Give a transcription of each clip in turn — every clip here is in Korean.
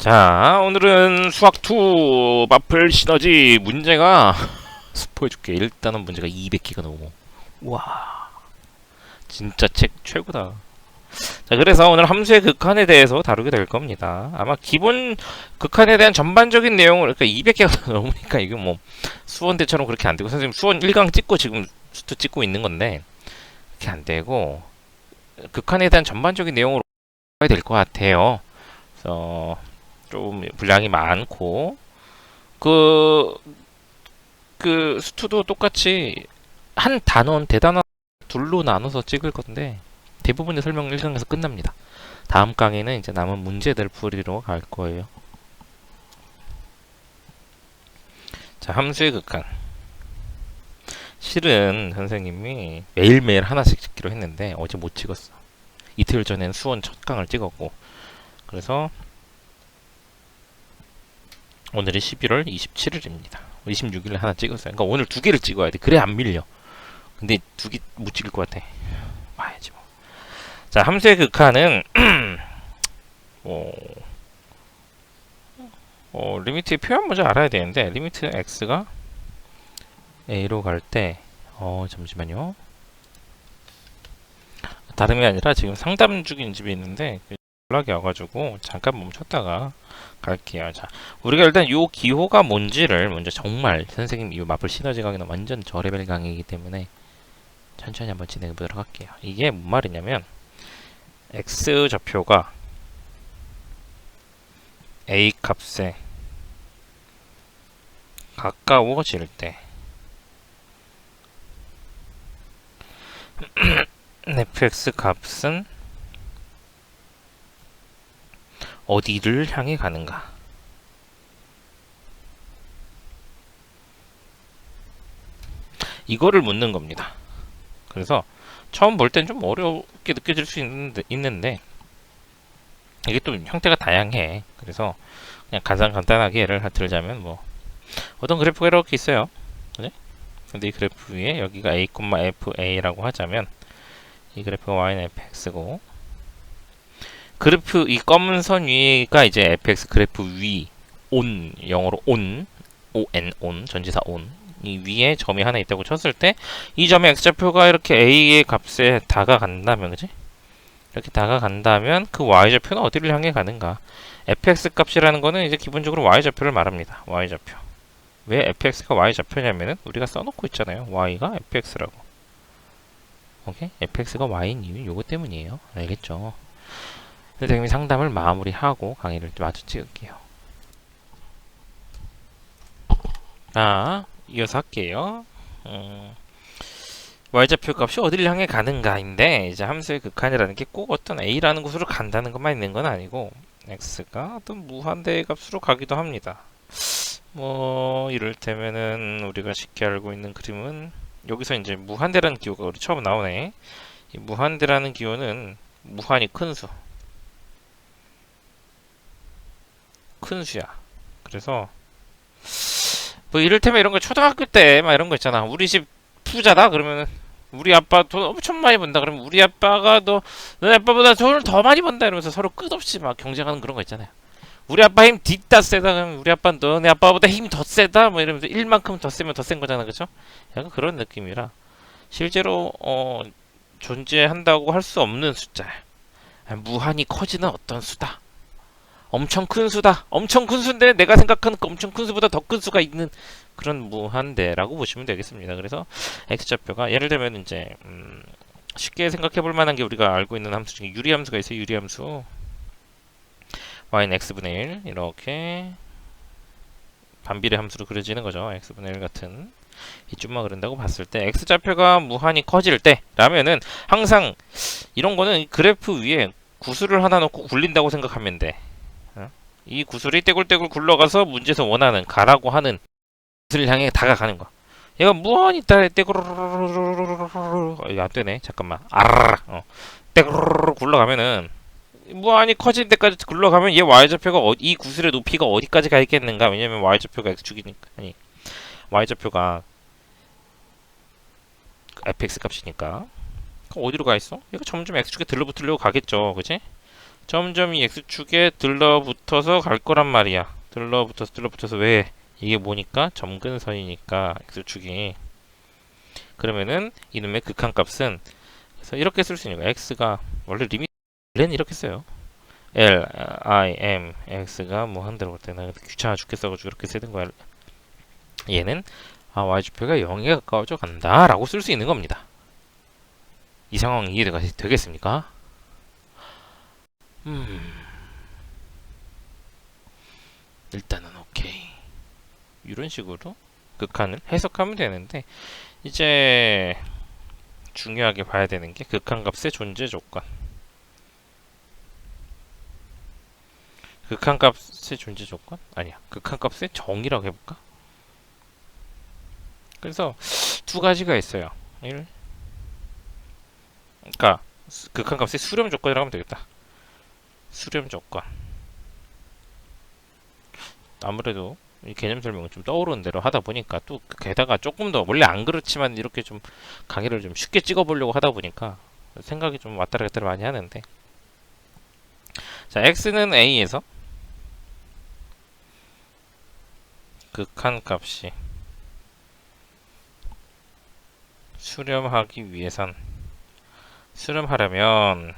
자, 오늘은 수학2 마플 시너지 문제가 스포해줄게. 일단은 문제가 200개가 넘어. 와, 진짜 책 최고다. 자, 그래서 오늘 함수의 극한에 대해서 다루게 될 겁니다. 아마 기본 극한에 대한 전반적인 내용을, 그러니까 200개가 넘으니까 이게 뭐 수원대처럼 그렇게 안 되고, 선생님 수원 1강 찍고 지금 수트 찍고 있는 건데 그렇게 안 되고 극한에 대한 전반적인 내용으로 가야 될 것 같아요. 그래서 좀 분량이 많고 그 수투도 똑같이 한 단원 대단원 둘로 나눠서 찍을 건데 대부분의 설명 1강에서 끝납니다. 다음 강에는 이제 남은 문제들 풀이로 갈 거예요. 자, 함수의 극한. 실은 선생님이 매일매일 하나씩 찍기로 했는데 어제 못 찍었어. 이틀 전엔 수원 첫 강을 찍었고, 그래서 오늘이 11월 27일입니다. 26일에 하나 찍었어요. 그러니까 오늘 두 개를 찍어야 돼. 그래 안 밀려. 근데 두 개 못 찍을 것 같아. 봐야지 뭐. 자, 함수의 극한은 리미트의 표현 먼저 알아야 되는데, 리미트 x가 a로 갈 때 잠시만요. 다름이 아니라 지금 상담 중인 집이 있는데 연락이 와가지고 잠깐 멈췄다가 갈게요. 자, 우리가 일단 요 기호가 뭔지를 먼저, 정말 선생님 이 마플 시너지 강의는 완전 저레벨 강의이기 때문에 천천히 한번 진행해 보도록 할게요. 이게 뭔 말이냐면 x 좌표가 a 값에 가까워질 때 fx 값은 어디를 향해 가는가? 이거를 묻는 겁니다. 그래서 처음 볼 땐 좀 어렵게 느껴질 수 있는데 이게 또 형태가 다양해. 그래서 그냥 간단하게 예를 들자면 뭐 어떤 그래프가 이렇게 있어요. 그지? 근데 이 그래프 위에 여기가 a, fa라고 하자면 이 그래프가 y는 fx고, 그래프 이 검은 선 위가 이제 fx 그래프 위 온, 영어로 온, on 전지사 on, 이 위에 점이 하나 있다고 쳤을 때 이 점의 x좌표가 이렇게 a의 값에 다가간다면, 그지? 이렇게 다가간다면 그 y좌표는 어디를 향해 가는가? fx 값이라는 거는 이제 기본적으로 y좌표를 말합니다. y좌표. 왜 fx가 y좌표냐면은 우리가 써놓고 있잖아요. y가 fx라고. 오케이? fx가 y인 이유는 요거 때문이에요. 알겠죠? 선생님이 상담을 마무리하고 강의를 마저 찍을게요. 자, 이어서 할게요. y좌표 값이 어디를 향해 가는가인데, 이제 함수의 극한이라는 게 꼭 어떤 a라는 곳으로 간다는 것만 있는 건 아니고 x가 어떤 무한대의 값으로 가기도 합니다. 뭐 이를테면은 우리가 쉽게 알고 있는 그림은 여기서 이제 무한대라는 기호가 우리 처음 나오네. 이 무한대라는 기호는 무한히 큰 수, 큰 수야. 그래서 뭐 이를테면 이런 거 초등학교 때 막 이런 거 있잖아. 우리 집 부자다 그러면은 우리 아빠 돈 엄청 많이 번다 그러면 우리 아빠가 너네 아빠보다 돈을 더 많이 번다 이러면서 서로 끝없이 막 경쟁하는 그런 거 있잖아요. 우리 아빠 힘 뒷다 세다 그러면 우리 아빠 너네 아빠보다 힘 더 세다 뭐 이러면서 1만큼 더 세면 더 센 거잖아. 그쵸? 약간 그런 느낌이라 실제로 존재한다고 할 수 없는 숫자야. 무한히 커지는 어떤 수다. 엄청 큰 수다. 엄청 큰 수인데 내가 생각하는 그 엄청 큰 수보다 더 큰 수가 있는 그런 무한대라고 보시면 되겠습니다. 그래서 x좌표가 예를 들면 이제 쉽게 생각해 볼 만한 게 우리가 알고 있는 함수 중에 유리함수가 있어요. 유리함수. y는 x분의 1 이렇게 반비례 함수로 그려지는 거죠. x분의 1 같은 이쯤만 그린다고 봤을 때 x좌표가 무한히 커질 때 라면은 항상 이런 거는 그래프 위에 구슬을 하나 놓고 굴린다고 생각하면 돼. 이 구슬이 떼굴떼굴 굴러가서 문제에서 원하는 가라고 하는 구슬을 향해 다가가는 거. 얘가 무한히 떼굴 이거 안 되네. 잠깐만. 떼굴 굴러가면은 무한히 커질 때까지 굴러가면 얘 y좌표가 이 구슬의 높이가 어디까지 가 있겠는가? 왜냐면 y좌표가 x축이니까. 아니 y좌표가 fx 값이니까. 그럼 어디로 가 있어? 얘가 점점 x축에 들러붙으려고 가겠죠. 그지? 점점이 x축에 들러붙어서 갈 거란 말이야. 들러붙어서 왜? 이게 뭐니까? 점근선이니까 x축이. 그러면은 이놈의 극한값은 그래서 이렇게 쓸 수 있는 거야. x가 원래 원래는 이렇게 써요. L, I, M, X가 뭐 한대로 볼 때 나 귀찮아 죽겠어가지고 이렇게 쓰는 거야. 얘는 y좌표가 0에 가까워져 간다 라고 쓸 수 있는 겁니다. 이 상황 이해가 되겠습니까? 일단은 오케이. 이런 식으로 극한을 해석하면 되는데 이제 중요하게 봐야 되는 게 극한값의 존재 조건. 극한값의 존재 조건? 아니야. 극한값의 정의라고 해볼까? 그래서 두 가지가 있어요. 그러니까 극한값의 수렴 조건이라고 하면 되겠다. 수렴 조건. 아무래도 이 개념 설명은 좀 떠오르는 대로 하다 보니까 또 게다가 조금 더 원래 안 그렇지만 이렇게 좀 강의를 좀 쉽게 찍어보려고 하다 보니까 생각이 좀 왔다 갔다 많이 하는데 자 x는 a에서 극한값이 수렴하기 위해선 수렴하려면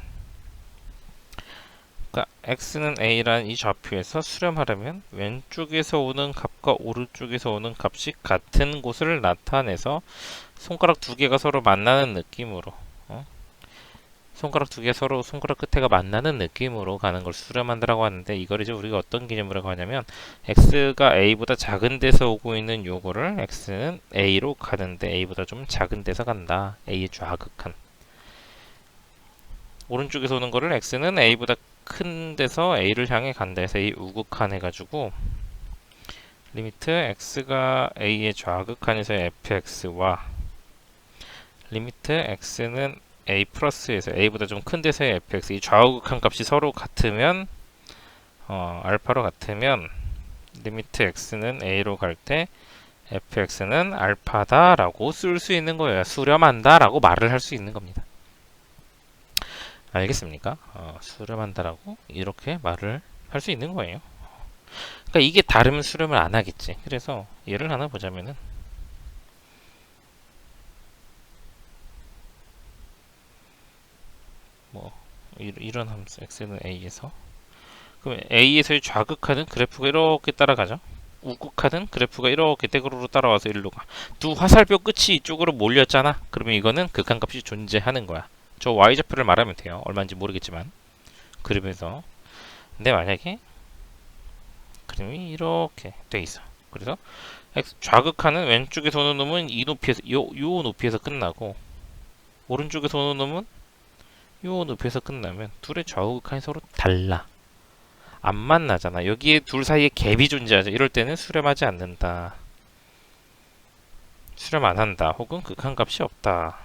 그러니까 x는 a라는 이 좌표에서 수렴하려면 왼쪽에서 오는 값과 오른쪽에서 오는 값이 같은 곳을 나타내서 손가락 두 개가 서로 만나는 느낌으로 손가락 두 개 서로 손가락 끝에가 만나는 느낌으로 가는 걸 수렴한다라고 하는데 이걸 이제 우리가 어떤 개념으로 하냐면 x가 a보다 작은 데서 오고 있는 요거를 x는 a로 가는데 a보다 좀 작은 데서 간다. a의 좌극한. 오른쪽에서 오는 거를 x는 a보다 큰 데서 a를 향해 간다 해서 a 우극한 해가지고 리미트 x가 a의 좌극한에서 fx와 리미트 x는 a 플러스에서 a보다 좀 큰 데서의 fx 이 좌우극한 값이 서로 같으면 알파로 같으면 리미트 x는 a로 갈 때 fx는 알파다 라고 쓸 수 있는 거예요. 수렴한다 라고 말을 할 수 있는 겁니다. 알겠습니까? 수렴한다 라고 이렇게 말을 할 수 있는 거예요. 그러니까 이게 다르면 수렴을 안 하겠지. 그래서 예를 하나 보자면은 뭐 이런 함수 x는 a에서 그럼 a에서의 좌극하는 그래프가 이렇게 따라가죠. 우극하는 그래프가 이렇게 떼그로로 따라와서 일로 가. 두 화살표 끝이 이쪽으로 몰렸잖아. 그러면 이거는 극한값이 존재하는 거야. 저 y좌표를 말하면 돼요. 얼마인지 모르겠지만 그림에서. 근데 만약에 그림이 이렇게 돼 있어. 그래서 좌극하는 왼쪽에서 오는 놈은 이 높이에서 요 높이에서 끝나고 오른쪽에서 오는 놈은 요 높이에서 끝나면 둘의 좌우극한이 서로 달라. 안 만나잖아. 여기에 둘 사이에 갭이 존재하죠. 이럴 때는 수렴하지 않는다. 수렴 안 한다. 혹은 극한값이 없다.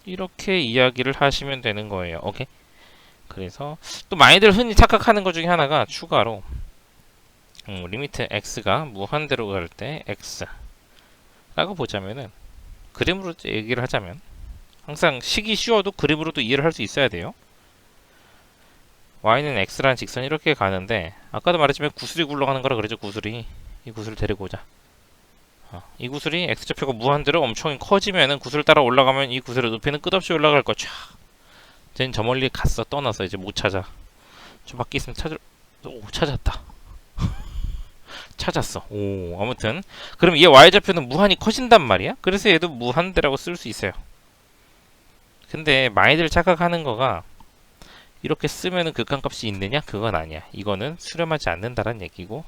이렇게 이야기를 하시면 되는 거예요. 오케이? 그래서 또 많이들 흔히 착각하는 것 중에 하나가 추가로 리미트 x가 무한대로 갈 때 x 라고 보자면은 그림으로 얘기를 하자면 항상 식이 쉬워도 그림으로도 이해를 할 수 있어야 돼요. y는 x라는 직선이 이렇게 가는데 아까도 말했지만 구슬이 굴러가는 거라 그러죠. 구슬이 이 구슬을 데리고 오자. 이 구슬이 x좌표가 무한대로 엄청 커지면은 구슬을 따라 올라가면 이 구슬의 높이는 끝없이 올라갈 거. 촤. 쟤는 저 멀리 갔어. 떠나서 이제 못 찾아. 저 밖에 있으면 찾았다. 찾았어. 오, 아무튼 그럼 얘 y좌표는 무한히 커진단 말이야. 그래서 얘도 무한대라고 쓸 수 있어요. 근데 많이들 착각하는 거가 이렇게 쓰면은 극한값이 있느냐? 그건 아니야. 이거는 수렴하지 않는다는 얘기고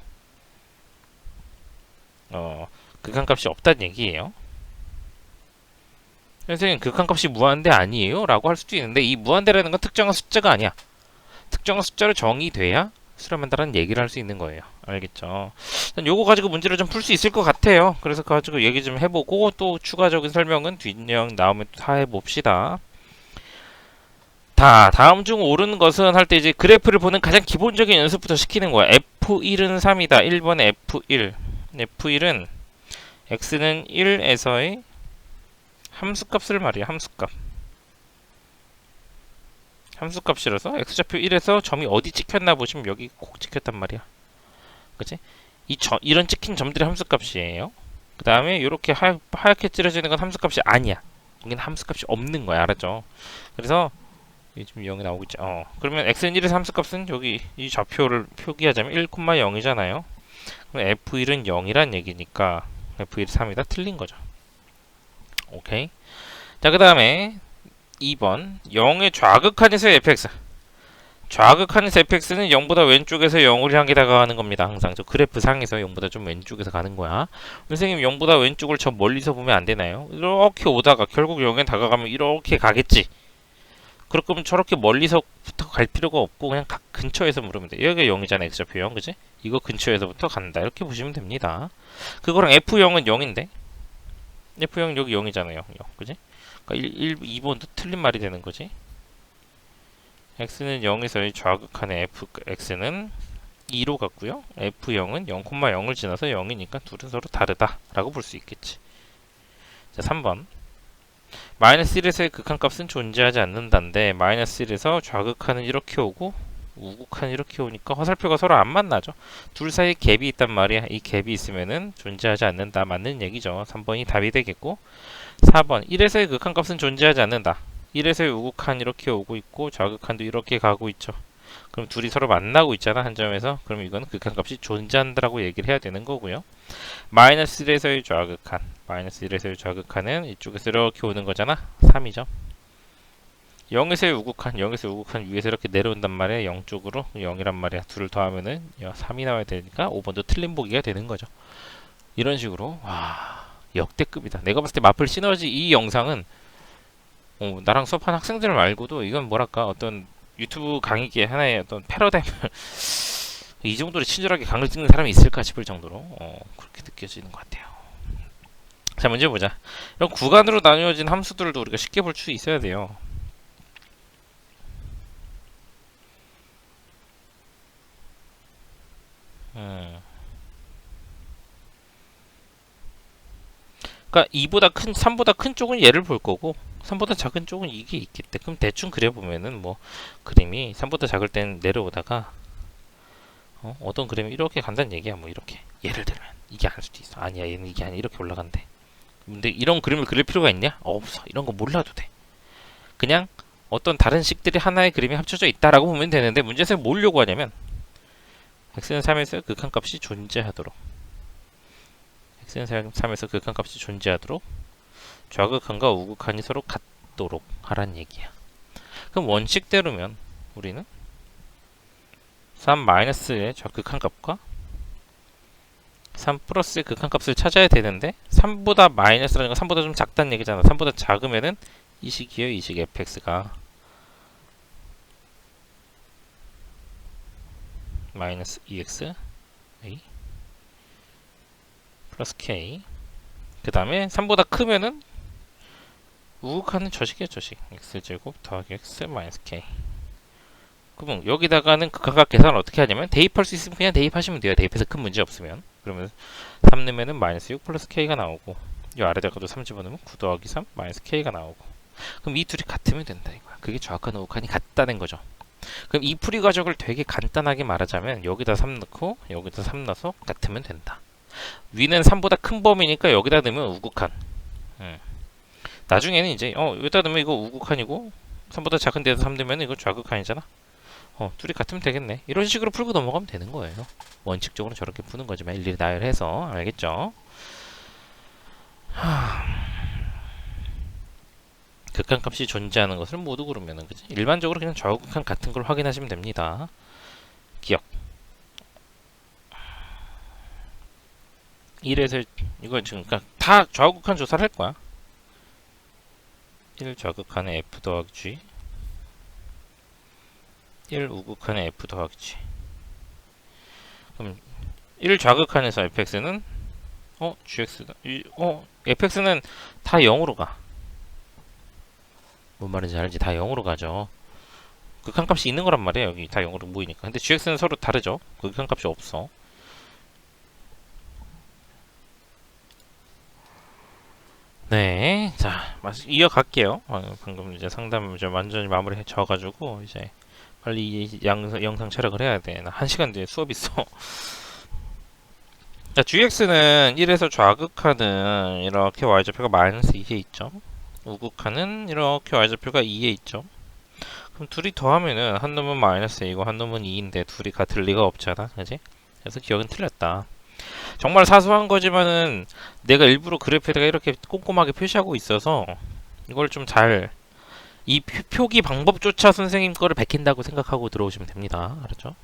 극한값이 없다는 얘기예요. 선생님 극한값이 무한대 아니에요? 라고 할 수도 있는데 이 무한대라는 건 특정한 숫자가 아니야. 특정한 숫자로 정의돼야 수렴한다는 얘기를 할 수 있는 거예요. 알겠죠? 요거 가지고 문제를 좀 풀 수 있을 것 같아요. 그래서 그거 가지고 얘기 좀 해보고 또 추가적인 설명은 뒷내용 나오면 다 해봅시다. 다음 중 옳은 것은 할 때 이제 그래프를 보는 가장 기본적인 연습부터 시키는 거야. F1은 3이다. 1번에 F1. F1은 x는 1에서의 함수값을 말이야. 함수값. 함수값이라서 x좌표 1에서 점이 어디 찍혔나 보시면 여기 콕 찍혔단 말이야. 그치? 이런 찍힌 점들이 함수값이에요. 그 다음에 이렇게 하얗게 찌려지는 건 함수값이 아니야. 여기는 함수값이 없는 거야. 알았죠? 그래서 이게 지금 0이 나오고 있죠. 그러면 x는 1에서 함수값은 여기 이 좌표를 표기하자면 1,0이잖아요. 그럼 f1은 0이란 얘기니까 f1이 3이다. 틀린 거죠. 오케이. 자, 그 다음에 2번 0의 좌극한에서의 fx. 좌극한에서 fx는 0보다 왼쪽에서 0을 향해 다가가는 겁니다. 항상 저 그래프 상에서 0보다 좀 왼쪽에서 가는 거야. 선생님 0보다 왼쪽을 저 멀리서 보면 안 되나요? 이렇게 오다가 결국 0에 다가가면 이렇게 가겠지. 그럴 거면 저렇게 멀리서부터 갈 필요가 없고 그냥 각 근처에서 물으면 돼. 여기가 0이잖아. x좌표 0, 그지? 이거 근처에서부터 간다. 이렇게 보시면 됩니다. 그거랑 f0은 0인데 f0 여기 0이잖아요. 0, 그지? 그러니까 2번도 틀린 말이 되는 거지. x는 0에서의 좌극한의 fx는 2로 갔고요. f0은 0,0을 지나서 0이니까 둘은 서로 다르다 라고 볼 수 있겠지. 자, 3번 마이너스 1에서의 극한값은 존재하지 않는다인데 마이너스 1에서 좌극한은 이렇게 오고 우극한은 이렇게 오니까 화살표가 서로 안 만나죠. 둘 사이에 갭이 있단 말이야. 이 갭이 있으면은 존재하지 않는다. 맞는 얘기죠. 3번이 답이 되겠고 4번 1에서의 극한값은 존재하지 않는다. 1에서의 우극한 이렇게 오고 있고 좌극한도 이렇게 가고 있죠. 그럼 둘이 서로 만나고 있잖아. 한 점에서. 그럼 이건 극한값이 존재한다라고 얘기를 해야 되는 거고요. 마이너스 1에서의 좌극한 마이너스 1에서의 좌극한은 이쪽에서 이렇게 오는 거잖아. 3이죠. 0에서의 우극한 0에서 우극한 위에서 이렇게 내려온단 말이야. 0 쪽으로 0이란 말이야. 둘을 더하면은 3이 나와야 되니까 5번도 틀린 보기가 되는 거죠. 이런 식으로 와 역대급이다. 내가 봤을 때 마플 시너지 이 영상은 나랑 수업한 학생들 말고도 이건 뭐랄까 어떤 유튜브 강의기의 하나의 어떤 패러다임을 이 정도로 친절하게 강의를 찍는 사람이 있을까 싶을 정도로 그렇게 느껴지는 것 같아요. 자, 문제 보자. 이런 구간으로 나뉘어진 함수들도 우리가 쉽게 볼 수 있어야 돼요. 그러니까 2보다 큰 3보다 큰 쪽은 얘를 볼 거고 3보다 작은 쪽은 이게 있겠대. 그럼 대충 그려보면은 뭐 그림이 3보다 작을 땐 내려오다가 어떤 그림이 이렇게 간다는 얘기야. 뭐 이렇게 예를 들면 이게 아닐 수도 있어. 아니야 얘는 이게 아니야 이렇게 올라간대. 근데 이런 그림을 그릴 필요가 있냐? 없어. 이런 거 몰라도 돼. 그냥 어떤 다른 식들이 하나의 그림이 합쳐져 있다라고 보면 되는데 문제에서 뭘 요구하냐면 x는 3에서 극한값이 존재하도록 x는 3에서 극한값이 존재하도록 좌극한과 우극한이 서로 같도록 하란 얘기야. 그럼 원칙대로면 우리는 3-의 극한값과 3 플러스의 극한값을 찾아야 되는데 3보다 마이너스라는 건 3보다 좀 작다는 얘기잖아. 3보다 작으면은 이 식이에요. 이 식 fx가 마이너스 2x a 플러스 k 그 다음에 3보다 크면은 우극한은 저식이야. 저식 x제곱 더하기 x 마이너스 k. 그럼 여기다가는 극한값 계산을 어떻게 하냐면 대입할 수 있으면 그냥 대입하시면 돼요. 대입해서 큰 문제 없으면. 그러면 3 넣으면은 마이너스 6 플러스 k가 나오고 이 아래다가도 3 집어넣으면 9 더하기 3 마이너스 k가 나오고 그럼 이 둘이 같으면 된다 이거야. 그게 좌극한 우극한이 같다는 거죠. 그럼 이 풀이 과정을 되게 간단하게 말하자면 여기다 3 넣고 여기다 3 넣어서 같으면 된다. 위는 3보다 큰 범위니까 여기다 넣으면 우극한. 나중에는 이제 여기다 넣으면 이거 우극한이고 3보다 작은 데서 3 넣으면 이거 좌극한이잖아. 둘이 같으면 되겠네. 이런 식으로 풀고 넘어가면 되는 거예요. 원칙적으로 저렇게 푸는 거지만 일일이 나열해서. 알겠죠? 극한값이 존재하는 것을 모두 고르면은 그지? 일반적으로 그냥 좌우극한 같은 걸 확인하시면 됩니다. 기억. 1에서 이건 지금 그러니까 다 좌우극한 조사를 할 거야. 1 좌극한의 f 더하기 g 1 우극한의 f 더하기 g. 그럼 1 좌극한에서 fx는 gx다. fx는 다 0으로 가. 뭔 말인지 알지? 다 0으로 가죠. 극한값이 있는 거란 말이에요. 여기 다 0으로 모이니까. 근데 gx는 서로 다르죠. 극한값이 없어. 네, 자, 이어갈게요. 방금 이제 상담 이제 완전히 마무리 져가지고 이제 빨리 이 영상 촬영을 해야 돼. 나 1시간 뒤에 수업 있어. 자, GX는 1에서 좌극하는 이렇게 y좌표가 마이너스 2에 있죠. 우극하는 이렇게 y좌표가 2에 있죠. 그럼 둘이 더하면은 한 놈은 마이너스 2고 한 놈은 2인데 둘이 같을 리가 없잖아. 그지? 그래서 기억은 틀렸다. 정말 사소한 거지만은 내가 일부러 그래프에다가 이렇게 꼼꼼하게 표시하고 있어서 이걸 좀 잘 이 표기 방법조차 선생님 거를 베낀다고 생각하고 들어오시면 됩니다. 알았죠?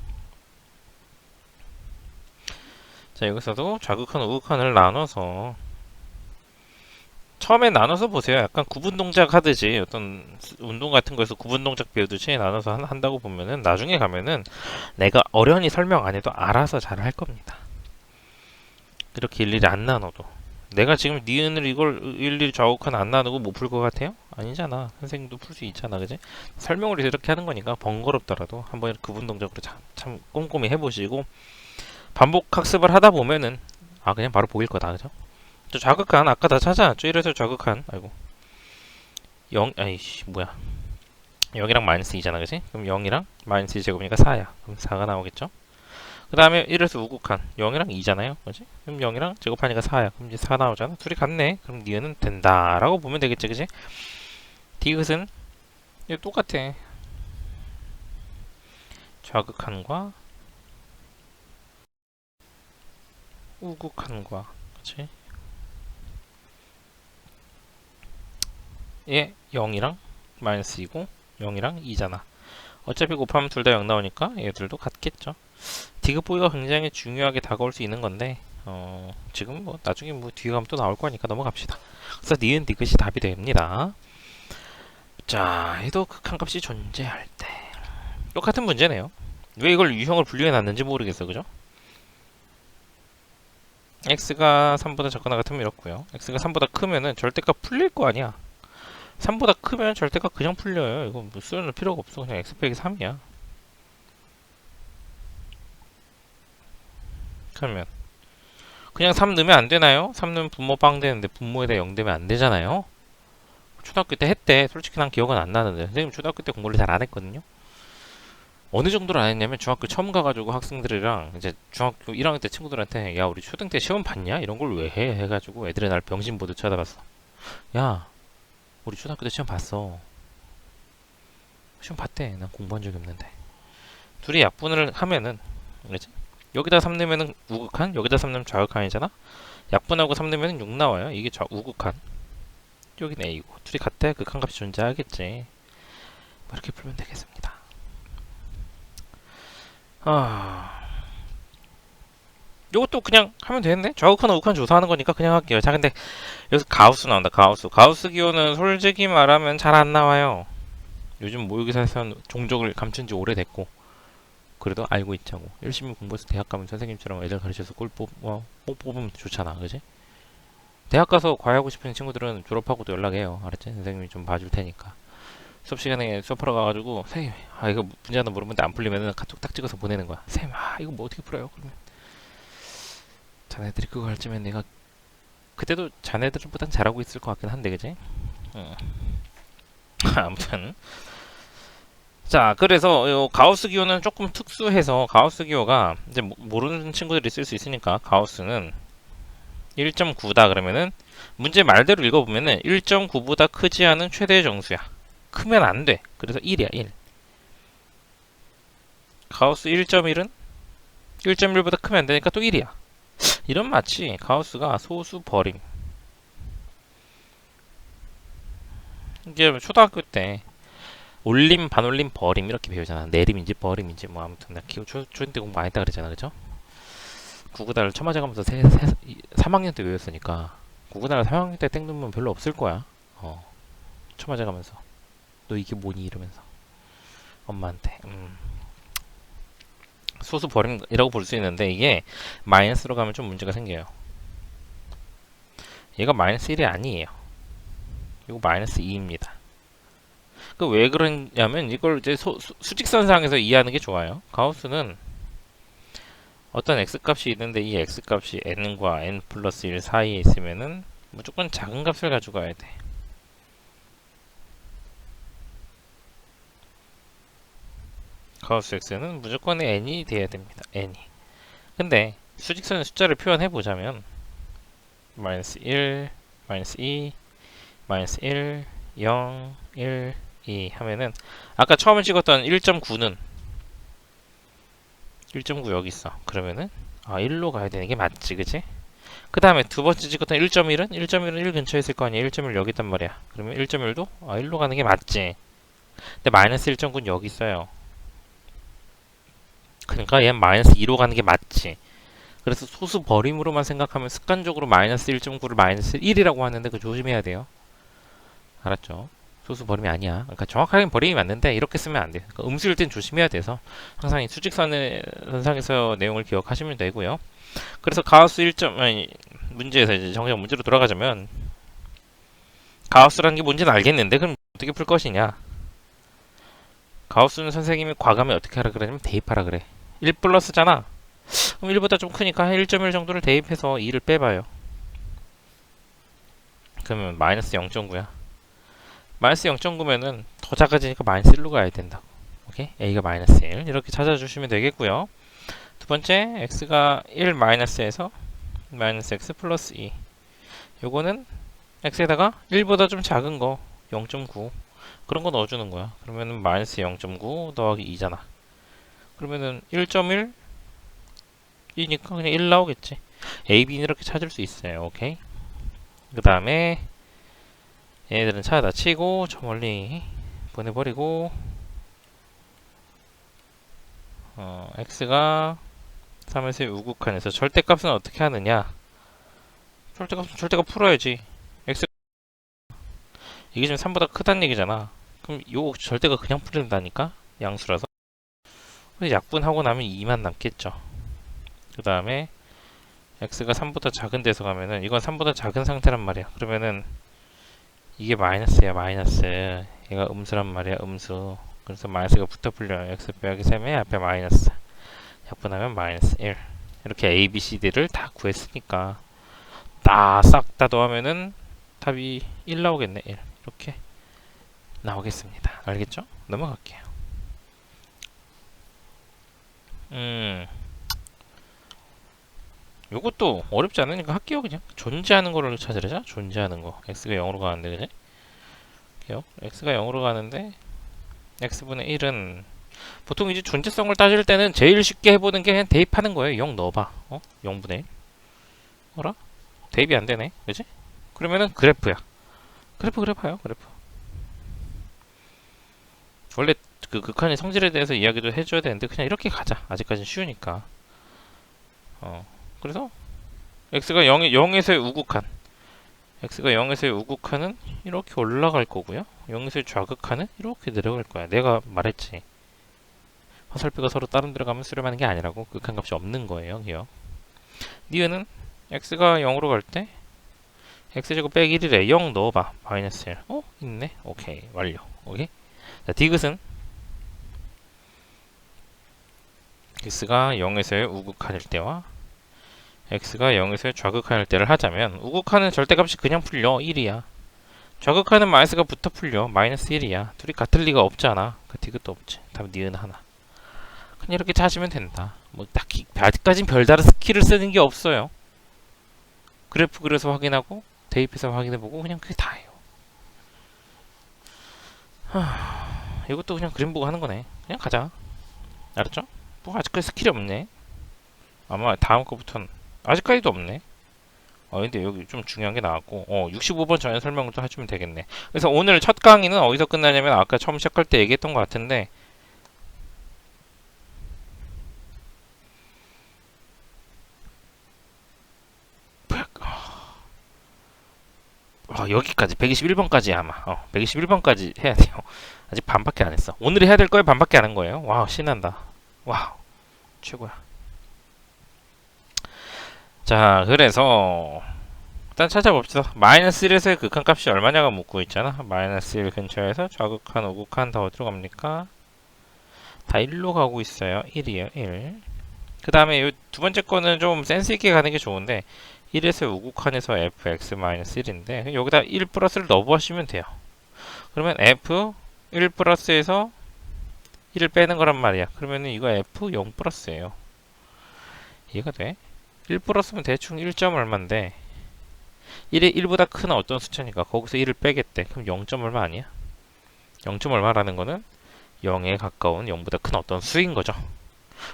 자, 여기서도 좌극한 우극한을 나눠서 처음에 나눠서 보세요. 약간 구분 동작 하듯이 어떤 운동 같은 거에서 구분 동작 배우듯이 나눠서 한다고 보면은 나중에 가면은 내가 어련히 설명 안 해도 알아서 잘 할 겁니다. 이렇게 일일이 안 나눠도 내가 지금 니은을 이걸 일일이 좌우칸 안 나누고 못 풀 것 같아요? 아니잖아. 선생님도 풀 수 있잖아. 그지? 설명을 이렇게 하는 거니까 번거롭더라도 한번 구분 동작으로 참 꼼꼼히 해보시고 반복 학습을 하다 보면은 그냥 바로 보일 거다. 그죠? 저 좌극한 아까 다 찾아놨죠? 이래서 좌극한 아이고 0 아이씨 뭐야 0이랑 마이너스 2잖아. 그지? 그럼 0이랑 마이너스 2 제곱이니까 4야. 그럼 4가 나오겠죠? 그 다음에 1에서 우극한 0이랑 2잖아요. 그지? 그럼 0이랑 제곱하니까 4야. 그럼 이제 4 나오잖아. 둘이 같네. 그럼 니은은 된다 라고 보면 되겠지. 그지? 디귿은 이거 똑같아. 좌극한과 우극한과 그치? 얘 0이랑 마이너스 2고 0이랑 2잖아. 어차피 곱하면 둘 다 0 나오니까 얘들도 같겠죠. 디귿 보기가 굉장히 중요하게 다가올 수 있는 건데 지금 뭐 나중에 뭐 뒤에 가면 또 나올 거니까 넘어갑시다. 그래서 니은 디귿이 답이 됩니다. 자, 해도 극한값이 존재할 때 똑같은 문제네요. 왜 이걸 유형을 분류해 놨는지 모르겠어. 그죠? x가 3보다 작거나 같으면 이렇고요. x가 3보다 크면은 절대값 풀릴 거 아니야. 3보다 크면 절대값 그냥 풀려요. 이거 뭐 쓰는 필요가 없어. 그냥 x 빼기 3이야. 그러면 그냥 3 넣으면 안 되나요? 3 넣으면 분모 빵 되는데 분모에다 0 되면 안 되잖아요. 초등학교 때 했대. 솔직히 난 기억은 안 나는데 선생님 초등학교 때 공부를 잘 안 했거든요. 어느 정도로 안 했냐면 중학교 처음 가가지고 학생들이랑 이제 중학교 1학년 때 친구들한테 야 우리 초등 때 시험 봤냐? 이런 걸 왜 해? 해가지고 애들이 날 병신 보듯 쳐다봤어. 야 우리 초등학교 때 시험 봤어. 시험 봤대. 난 공부한 적이 없는데. 둘이 약분을 하면은 그지? 여기다 3 넣으면은 우극한, 여기다 3 넣으면 좌극한이잖아. 약분하고 3 넣으면 6 나와요. 이게 우극한. 여기는 A고. 둘이 같아. 극한값이 존재하겠지. 뭐 이렇게 풀면 되겠습니다. 요것도 그냥 하면 되는데 좌극한 우극한 조사하는 거니까 그냥 할게요. 자 근데 여기서 가우스 나온다. 가우스 기호는 솔직히 말하면 잘 안 나와요. 요즘 모의고사에서는 종족을 감춘 지 오래됐고 그래도 알고 있자고. 열심히 공부해서 대학 가면 선생님처럼 애들 가르쳐서 뽑으면 좋잖아. 그지? 대학 가서 과외하고 싶은 친구들은 졸업하고도 연락해요. 알았지? 선생님이 좀 봐줄 테니까. 수업 시간에 수업하러 가가지고 선생님 이거 문제 하나 물어보는데 안 풀리면은 카톡 딱 찍어서 보내는 거야. 선생님 이거 뭐 어떻게 풀어요? 그러면 자네들이 그거 가르치면 내가 그때도 자네들보단 잘하고 있을 것 같긴 한데 그지? 아무튼 자 그래서 요 가우스 기호는 조금 특수해서 가우스 기호가 이제 모르는 친구들이 쓸 수 있으니까 가우스는 1.9다 그러면은 문제 말대로 읽어보면은 1.9보다 크지 않은 최대의 정수야. 크면 안 돼. 그래서 1이야 1. 가우스 1.1은 1.1보다 크면 안 되니까 또 1이야. 이런 마치 가우스가 소수 버림. 이게 초등학교 때 올림, 반올림, 버림 이렇게 배우잖아. 내림인지 버림인지 뭐 아무튼 나 기호 초딩 때 공부 많이 했다 그랬잖아. 그죠? 구구단을 쳐맞아가면서 3학년 때 외웠으니까 구구단을 3학년 때 땡두면 별로 없을 거야. 쳐맞아가면서 너 이게 뭐니 이러면서 엄마한테 소수 버림이라고 볼 수 있는데 이게 마이너스로 가면 좀 문제가 생겨요. 얘가 마이너스 1이 아니에요. 이거 마이너스 2입니다. 그 왜 그러냐면 이걸 이제 수직선상에서 이해하는 게 좋아요. 가우스는 어떤 x값이 있는데 이 x값이 n과 n 플러스 1 사이에 있으면은 무조건 작은 값을 가지고 가야 돼. 가우스 x는 무조건 n이 돼야 됩니다. n이. 근데 수직선의 숫자를 표현해 보자면 마이너스 1, 마이너스 2, 마이너스 1, 0, 1, 2 하면은 아까 처음에 찍었던 1.9는 1.9 여기 있어. 그러면은 1로 가야 되는 게 맞지, 그치? 그 다음에 두 번째 찍었던 1.1은 1.1은 1 근처에 있을 거 아니야. 1.1 여기 있단 말이야. 그러면 1.1도 1로 가는 게 맞지. 근데 마이너스 1.9는 여기 있어요. 그러니까 얘는 마이너스 2로 가는 게 맞지. 그래서 소수 버림으로만 생각하면 습관적으로 마이너스 1.9를 마이너스 1이라고 하는데 그거 조심해야 돼요. 알았죠? 소수 버림이 아니야. 그러니까 정확하게 버림이 맞는데 이렇게 쓰면 안 돼요. 그러니까 음수일 땐 조심해야 돼서 항상 이 수직선의 선상에서 내용을 기억하시면 되고요. 그래서 가우스 1점 아니 문제에서 이제 정작 문제로 돌아가자면 가우스라는 게 뭔지는 알겠는데 그럼 어떻게 풀 것이냐? 가우스는 선생님이 과감히 어떻게 하라 그러냐면 대입하라 그래. 1 플러스잖아. 그럼 1보다 좀 크니까 1.1 정도를 대입해서 2를 빼봐요. 그러면 마이너스 0.9야. 마이너스 0.9면은 더 작아지니까 마이너스 1로 가야 된다고. 오케이? a가 마이너스 1 이렇게 찾아주시면 되겠고요. 두 번째 x가 1 마이너스에서 마이너스 x 플러스 2 요거는 x에다가 1보다 좀 작은 거 0.9 그런 거 넣어주는 거야. 그러면은 마이너스 0.9 더하기 2잖아. 그러면은 1.1 2니까 그냥 1 나오겠지. a, b는 이렇게 찾을 수 있어요. 오케이? 그 다음에 얘네들은 찾아다 치고 저 멀리 보내버리고 x가 3에서의 우극한에서 절대값은 어떻게 하느냐? 절대값 풀어야지. x 이게 지금 3보다 크다는 얘기잖아. 그럼 요 절대가 그냥 풀린다니까? 양수라서. 약분하고 나면 2만 남겠죠. 그 다음에 x가 3보다 작은 데서 가면은 이건 3보다 작은 상태란 말이야. 그러면은 이게 마이너스야, 마이너스. 얘가 음수란 말이야, 음수. 그래서 마이너스가 붙어 풀려요. x 빼기 3에 앞에 마이너스. 약분하면 마이너스 1. 이렇게 a, b, c, d를 다 구했으니까 싹 다 더하면은 답이 1 나오겠네. 1. 이렇게 나오겠습니다. 알겠죠? 넘어갈게요. 요것도 어렵지 않으니까 할게요. 그냥 존재하는 거를 찾으려자. 존재하는 거. x가 0으로 가는데 그지? x가 0으로 가는데 x분의 1은 보통 이제 존재성을 따질 때는 제일 쉽게 해보는 게 그냥 대입하는 거예요. 0 넣어봐. 0분의 1. 어라? 대입이 안 되네. 그지? 그러면은 그래프야. 그래프 봐요. 그래프. 원래 그 극한의 성질에 대해서 이야기도 해줘야 되는데 그냥 이렇게 가자. 아직까지는 쉬우니까. 그래서 x가 0에서의 우극한 x가 0에서의 우극한은 이렇게 올라갈 거고요. 0에서의 좌극한은 이렇게 내려갈 거야. 내가 말했지. 화살표가 서로 다른 데로 가면 수렴하는 게 아니라고. 극한값이 없는 거예요. 기억. 니은은 x가 0으로 갈 때 x제곱 빼기 1이래. 0 넣어봐. 마이너스 1. 있네. 오케이. 완료. 오케이. 자, 디귿은 x가 0에서의 우극한일 때와 x가 0에서의 좌극한일 때를 하자면 우극한은 절대값이 그냥 풀려. 1이야. 좌극한은 마이너스가 붙어 풀려. 마이너스 1이야. 둘이 같을 리가 없잖아. 그 디귿도 없지. 답은 니은 하나. 그냥 이렇게 찾으면 된다. 뭐 딱히 아직까진 별다른 스킬을 쓰는 게 없어요. 그래프 그려서 확인하고 대입해서 확인해보고 그냥 그게 다예요. 이것도 그냥 그림 보고 하는 거네. 그냥 가자. 알았죠? 뭐 아직까지 스킬이 없네. 아마 다음 거부터는 아직까지도 없네. 근데 여기 좀 중요한 게 나왔고 65번 전에 설명을 또 해주면 되겠네. 그래서 오늘 첫 강의는 어디서 끝나냐면 아까 처음 시작할 때 얘기했던 것 같은데 여기까지 121번까지 아마 121번까지 해야 돼요. 아직 반밖에 안 했어. 오늘 해야 될 거에 반밖에 안 한 거예요. 와우, 신난다. 와우, 최고야. 자, 그래서 일단 찾아봅시다. 마이너스 1에서의 극한값이 얼마냐가 묻고 있잖아. 마이너스 1 근처에서 좌극한, 우극한 다 어디로 갑니까? 다 1로 가고 있어요. 1이에요. 1. 그 다음에 두 번째 거는 좀 센스 있게 가는 게 좋은데 1에서 우극한에서 fx-1인데 여기다 1 플러스를 넣어보시면 돼요. 그러면 f 1 플러스에서 1을 빼는 거란 말이야. 그러면은 이거 f 0 플러스예요. 이해가 돼? 1 플러스면 대충 1점 얼마인데 1이 1보다 큰 어떤 숫자니까 거기서 1을 빼겠대. 그럼 0점 얼마 아니야? 0점 얼마라는 거는 0에 가까운 0보다 큰 어떤 수인 거죠.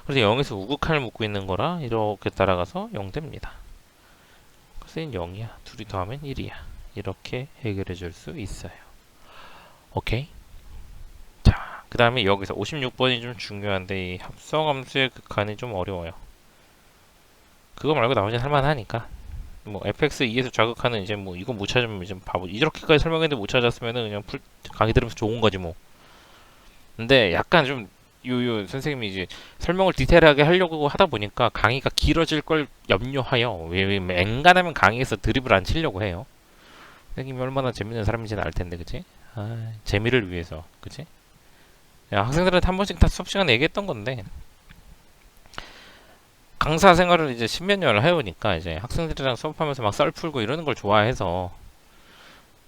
그래서 0에서 우극한을 묶고 있는 거라 이렇게 따라가서 0 됩니다. 그래서 0이야. 둘이 더하면 1이야. 이렇게 해결해 줄 수 있어요. 오케이? 자, 그 다음에 여기서 56번이 좀 중요한데 이 합성함수의 극한이 좀 어려워요. 그거 말고 나머지는 할만하니까 뭐 fx2에서 좌극하는 이제 뭐 이거 못 찾으면 이제 바보 이렇게까지 설명했는데 못 찾았으면은 그냥 강의 들으면서 좋은 거지 뭐. 근데 약간 좀 요 선생님이 이제 설명을 디테일하게 하려고 하다 보니까 강의가 길어질 걸 염려하여 왜 앵간하면 강의에서 드립을 안 치려고 해요. 선생님이 얼마나 재밌는 사람인지는 알 텐데 그치? 아, 재미를 위해서 그치? 야, 학생들한테 한 번씩 다 수업 시간에 얘기했던 건데 강사 생활을 이제 십몇 년을 해오니까 이제 학생들이랑 수업하면서 막 썰 풀고 이러는 걸 좋아해서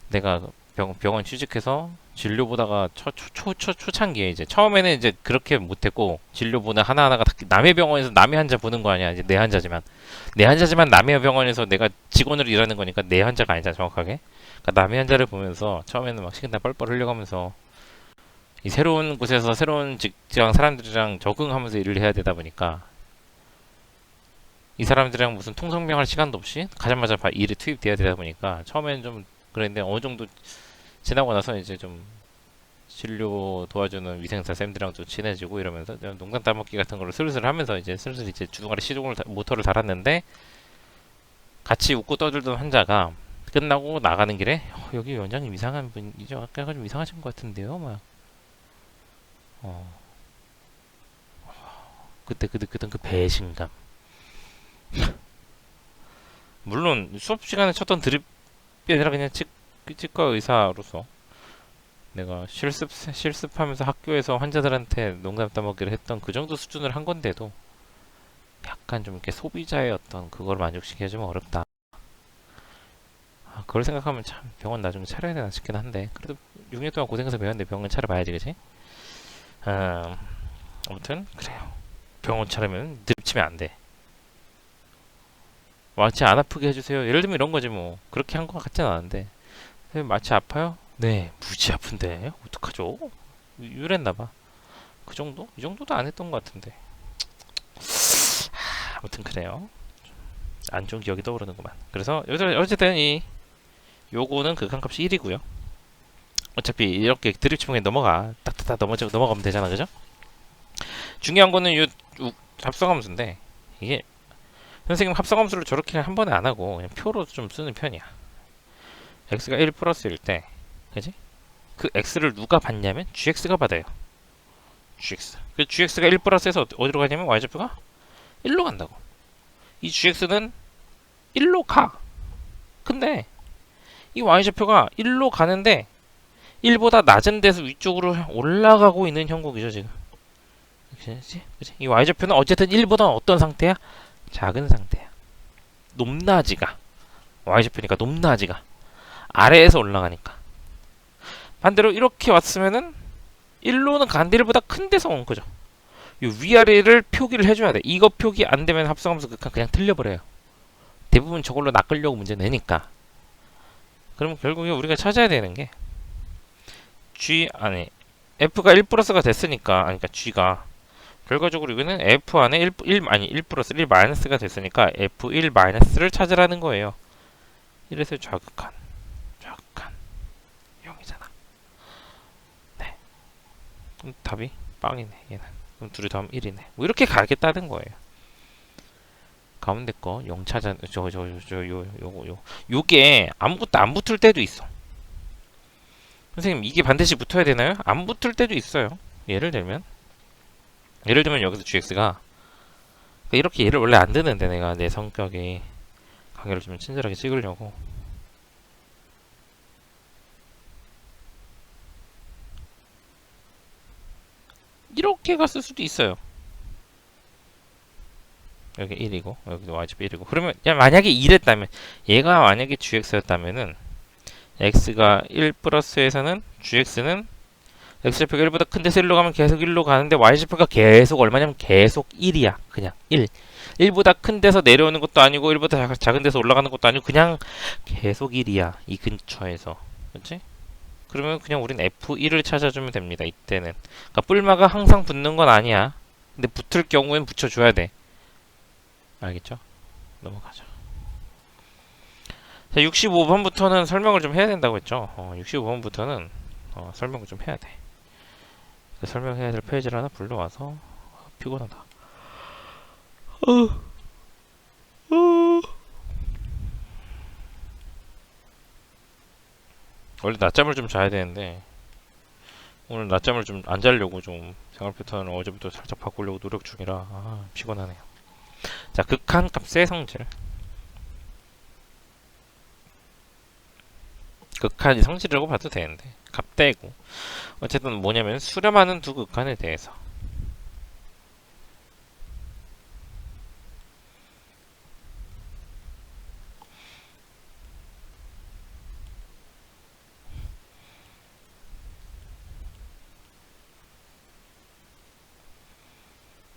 내가 병원 취직해서 진료 보다가 초창기에 이제 처음에는 이제 그렇게 못했고 진료 보는 하나하나가 다 남의 병원에서 남의 환자 보는 거 아니야. 이제 내 환자지만 남의 병원에서 내가 직원으로 일하는 거니까 내 환자가 아니잖아 정확하게. 그러니까 남의 환자를 보면서 처음에는 막 식은땀 뻘뻘 흘려가면서 이 새로운 곳에서 새로운 직장 사람들이랑 적응하면서 일을 해야 되다 보니까 이 사람들이랑 무슨 통성명할 시간도 없이 가자마자 일에 투입돼야 되다 보니까 처음에는 좀 그랬는데 어느 정도 지나고 나서 이제 좀 진료 도와주는 위생사 쌤들이랑도 친해지고 이러면서 농담 따먹기 같은 거를 슬슬 하면서 이제 슬슬 이제 주둥아리 시동을 모터를 달았는데 같이 웃고 떠들던 환자가 끝나고 나가는 길에 여기 원장님 이상한 분이죠. 아까 좀 이상하신 것 같은데요. 막 그때 그 배신감. 물론 수업 시간에 쳤던 드립이 아니라 그냥 치과 의사로서 내가 실습하면서 학교에서 환자들한테 농담 따먹기를 했던 그 정도 수준을 한 건데도 약간 좀 이렇게 소비자의 어떤 그걸 만족시키기 좀 어렵다. 아, 그걸 생각하면 참 병원 나중에 차려야 되나 싶긴 한데 그래도 6년 동안 고생해서 배웠는데 병원 차려봐야지 그치? 아무튼 그래요. 병원 차리면 늙치면 안 돼. 마취 안 아프게 해주세요. 예를 들면 이런 거지 뭐. 그렇게 한 것 같진 않은데. 마취 아파요? 네, 무지 아픈데. 어떡하죠? 이랬나봐. 그 정도? 이 정도도 안 했던 것 같은데. 아무튼 그래요. 안 좋은 기억이 떠오르는구만. 그래서 어쨌든 요거는 극한값이 1이고요. 어차피 이렇게 드립 치면 넘어가. 딱딱딱 넘어가면 되잖아, 그죠? 중요한 거는 합성함수인데 이게 선생님 합성함수를 저렇게 한 번에 안 하고 그냥 표로 좀 쓰는 편이야. x가 1 플러스일 때, 그지? 그 x를 누가 받냐면 gx가 받아요. gx. 그 gx가 1 플러스에서 어디로 가냐면 y좌표가 1로 간다고. 이 gx는 1로 가. 근데 이 y좌표가 1로 가는데 1보다 낮은 데서 위쪽으로 올라가고 있는 형국이죠 지금. 그치? 이 y좌표는 어쨌든 1보다 어떤 상태야? 작은 상태야. 높낮이가 y좌표니까 높낮이가 아래에서 올라가니까. 반대로 이렇게 왔으면은 1로는 간데 1보다 큰 데서 온 거죠. 이 위아래를 표기를 해줘야 돼. 이거 표기 안 되면 합성함수 극한 그냥 틀려버려요. 대부분 저걸로 낚으려고 문제 내니까. 그럼 결국에 우리가 찾아야 되는 게 G 안에 F가 1 플러스가 됐으니까, 아니, 그러니까 G가 결과적으로 이거는 F 안에 1 플러스 1 마이너스가 됐으니까 F1 마이너스를 찾으라는 거예요. 이래서 좌극한 0이잖아. 네. 그럼 답이 빵이네, 얘는. 그럼 둘이 더하면 1이네. 뭐 이렇게 가겠다는 거예요. 가운데 거 0 찾아, 요게 아무것도 안 붙을 때도 있어. 선생님, 이게 반드시 붙어야 되나요? 안 붙을 때도 있어요. 예를 들면 여기서 gx가 이렇게 얘를 원래 안 드는데 내가 내 성격이 강의를 좀 친절하게 찍으려고 이렇게 갔을 수도 있어요. 여기 1이고 여기도 y제곱 1이고 그러면 야 만약에 이랬다면 얘가 만약에 gx였다면은 x가 1 플러스에서는 gx는 x좌표가 1보다 큰 데서 1로 가면 계속 1로 가는데 y좌표가 계속 얼마냐면 계속 1이야. 그냥 1. 1보다 큰 데서 내려오는 것도 아니고 1보다 작은 데서 올라가는 것도 아니고 그냥 계속 1이야. 이 근처에서. 그치? 그러면 그냥 우린 f1을 찾아주면 됩니다. 이때는. 그러니까 뿔마가 항상 붙는 건 아니야. 근데 붙을 경우엔 붙여줘야 돼. 알겠죠? 넘어가죠. 자, 65번부터는 설명을 좀 해야 된다고 했죠. 65번부터는 설명을 좀 해야 돼. 설명해야 될 페이지를 하나 불러와서 피곤하다. 원래 낮잠을 좀 자야 되는데 오늘 낮잠을 좀 안 자려고 좀 생활 패턴을 어제부터 살짝 바꾸려고 노력 중이라 피곤하네요. 자, 극한값의 성질. 극한이 성질이라고 봐도 되는데 값대고 어쨌든 뭐냐면 수렴하는 두 극한에 대해서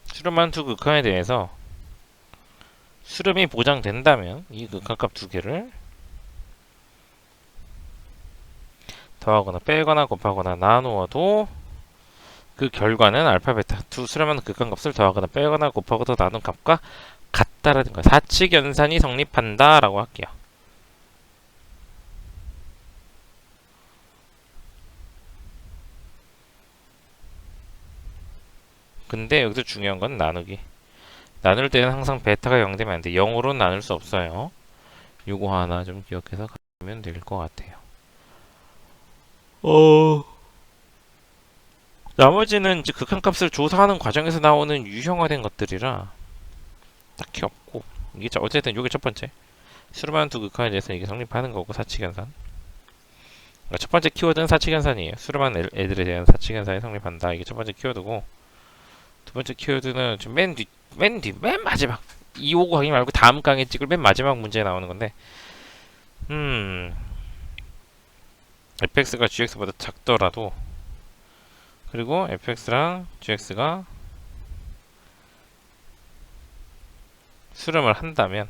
수렴하는 두 극한에 대해서 수렴이 보장된다면 이 극한값 두 개를 더하거나 빼거나 곱하거나 나누어도 그 결과는 알파 베타 두 수렴하는 극한값을 더하거나 빼거나 곱하거나 나눈 값과 같다라는 거야. 사칙 연산이 성립한다 라고 할게요. 근데 여기서 중요한 건 나누기. 나눌 때는 항상 베타가 0 되면 안 돼. 0으로는 나눌 수 없어요. 요거 하나 좀 기억해서 가면 될 것 같아요. 나머지는 이제 극한값을 조사하는 과정에서 나오는 유형화된 것들이라 딱히 없고 이게 어쨌든 요게 첫 번째 수렴하는 두 극한에 대해서 이게 성립하는 거고 사칙연산. 그러니까 첫 번째 키워드는 사칙연산이에요. 수렴하는 애들에 대한 사칙연산이 성립한다. 이게 첫 번째 키워드고 두 번째 키워드는 좀 맨 마지막 259 강의 말고 다음 강에 찍을 맨 마지막 문제에 나오는 건데 fx가 gx보다 작더라도 그리고 fx랑 gx가 수렴을 한다면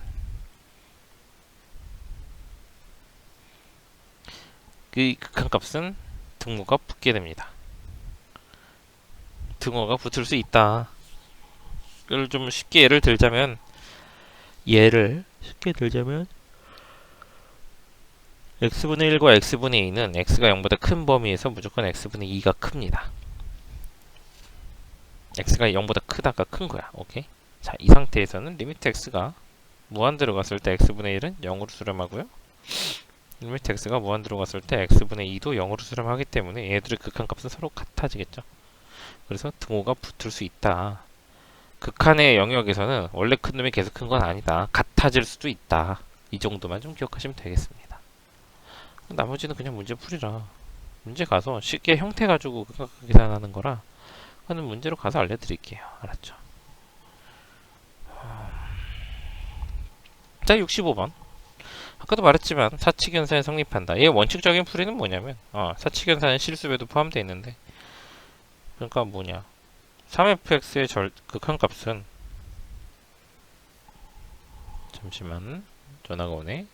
그 극한값은 등호가 붙게 됩니다. 등호가 붙을 수 있다. 이걸 좀 쉽게 예를 들자면 x분의 1과 x분의 2는 x가 0보다 큰 범위에서 무조건 x분의 2가 큽니다. x가 0보다 크다가 큰 거야. 오케이? 자, 이 상태에서는 리미트 x가 무한 들어갔을 때 x분의 1은 0으로 수렴하고요. 리미트 x가 무한 들어갔을 때 x분의 2도 0으로 수렴하기 때문에 얘들의 극한값은 서로 같아지겠죠. 그래서 등호가 붙을 수 있다. 극한의 영역에서는 원래 큰 놈이 계속 큰 건 아니다. 같아질 수도 있다. 이 정도만 좀 기억하시면 되겠습니다. 나머지는 그냥 문제 풀이라 문제 가서 쉽게 형태 가지고 극한값 계산하는 거라 그거는 문제로 가서 알려드릴게요. 알았죠? 자, 65번. 아까도 말했지만 사칙연산이 성립한다. 얘 원칙적인 풀이는 뭐냐면 사칙연산은 실수배도 포함되어 있는데 그러니까 뭐냐 3fx의 극한값은 잠시만 전화가 오네.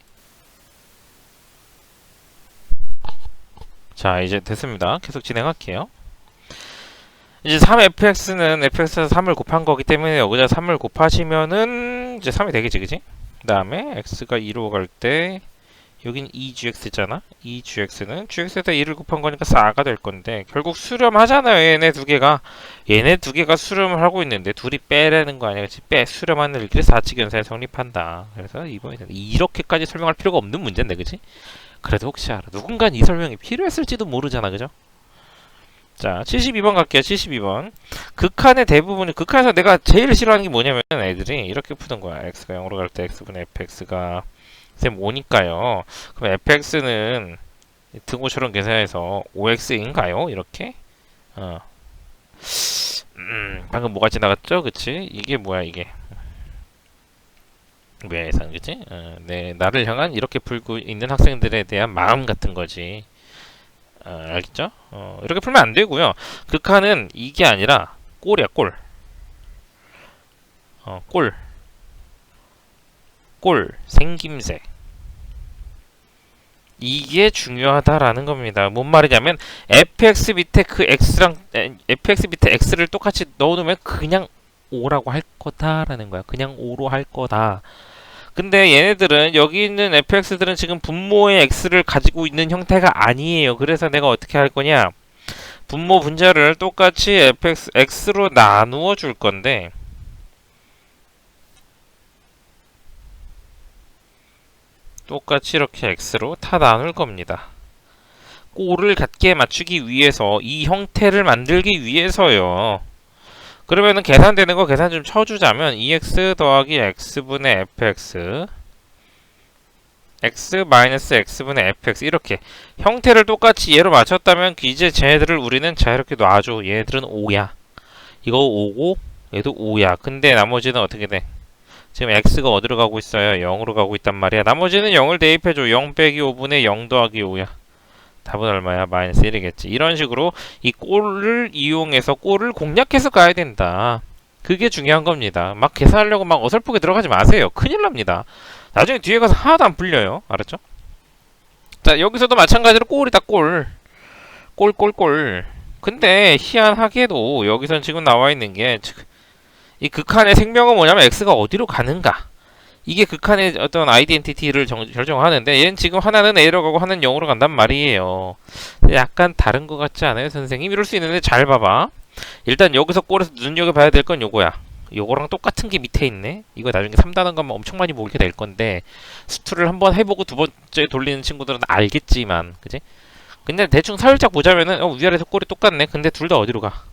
자, 이제 됐습니다. 계속 진행할게요. 이제 3fx는 fx에서 3을 곱한 거기 때문에 여기다 3을 곱하시면은 이제 3이 되겠지, 그지? 그 다음에 x가 2로 갈 때 여긴 2gx잖아. 2gx는 gx에다 2를 곱한 거니까 4가 될 건데 결국 수렴하잖아요. 얘네 두 개가 수렴을 하고 있는데 둘이 빼라는 거 아니야. 수렴하는 일끼리 사칙연산이 성립한다. 그래서 이번에 이렇게까지 설명할 필요가 없는 문제인데, 그치? 그래도 혹시 알아. 누군가는 이 설명이 필요했을지도 모르잖아, 그죠? 자, 72번 갈게요. 72번. 극한에서 내가 제일 싫어하는 게 뭐냐면 애들이 이렇게 푸는 거야. x가 0으로 갈 때 x분의 fx가 쌤 5니까요. 그럼 fx는 등호처럼 계산해서 5x인가요? 이렇게? 방금 뭐가 지나갔죠? 그치? 이게 뭐야, 이게? 왜 예상, 그지? 나를 향한 이렇게 풀고 있는 학생들에 대한 마음 같은 거지. 알겠죠? 이렇게 풀면 안 되고요. 극한은 이게 아니라 꼴이야, 꼴. 꼴, 생김새. 이게 중요하다라는 겁니다. 뭔 말이냐면 fx 밑에 그 x랑 fx 밑에 x를 똑같이 넣어놓으면 그냥 5라고 할 거다라는 거야. 그냥 5로 할 거다. 근데 얘네들은 여기 있는 fx들은 지금 분모의 x를 가지고 있는 형태가 아니에요. 그래서 내가 어떻게 할 거냐? 분모 분자를 똑같이 fx x로 나누어 줄 건데 똑같이 이렇게 x로 다 나눌 겁니다. 꼴을 같게 맞추기 위해서 이 형태를 만들기 위해서요. 그러면은 계산되는 거 계산 좀 쳐주자면 2x 더하기 x분의 fx x 마이너스 x분의 fx 이렇게 형태를 똑같이 얘로 맞췄다면 이제 쟤네들을 우리는 자 이렇게 놔줘. 얘네들은 5야. 이거 5고 얘도 5야. 근데 나머지는 어떻게 돼? 지금 x가 어디로 가고 있어요? 0으로 가고 있단 말이야. 나머지는 0을 대입해줘. 0 빼기 5분의 0 더하기 5야. 답은 얼마야? 마이너스 1이겠지. 이런 식으로 이 꼴을 이용해서 꼴을 공략해서 가야 된다. 그게 중요한 겁니다. 막 계산하려고 막 어설프게 들어가지 마세요. 큰일 납니다. 나중에 뒤에 가서 하나도 안 풀려요. 알았죠? 자, 여기서도 마찬가지로 꼴이다, 꼴. 꼴. 근데 희한하게도 여기선 지금 나와 있는 게 이 극한의 생명은 뭐냐면 x가 어디로 가는가. 이게 극한의 어떤 아이덴티티를 결정하는데 얘는 지금 하나는 A로 가고 하나는 0으로 간단 말이에요. 약간 다른 것 같지 않아요, 선생님? 이럴 수 있는데 잘 봐봐. 일단 여기서 꼴에서 눈여겨봐야 될 건 요거야. 요거랑 똑같은 게 밑에 있네. 이거 나중에 3단원 가면 엄청 많이 모이게 될 건데 수투를 한번 해보고 두 번째 돌리는 친구들은 알겠지만, 그지? 근데 대충 살짝 보자면은 위아래에서 꼴이 똑같네. 근데 둘 다 어디로 가?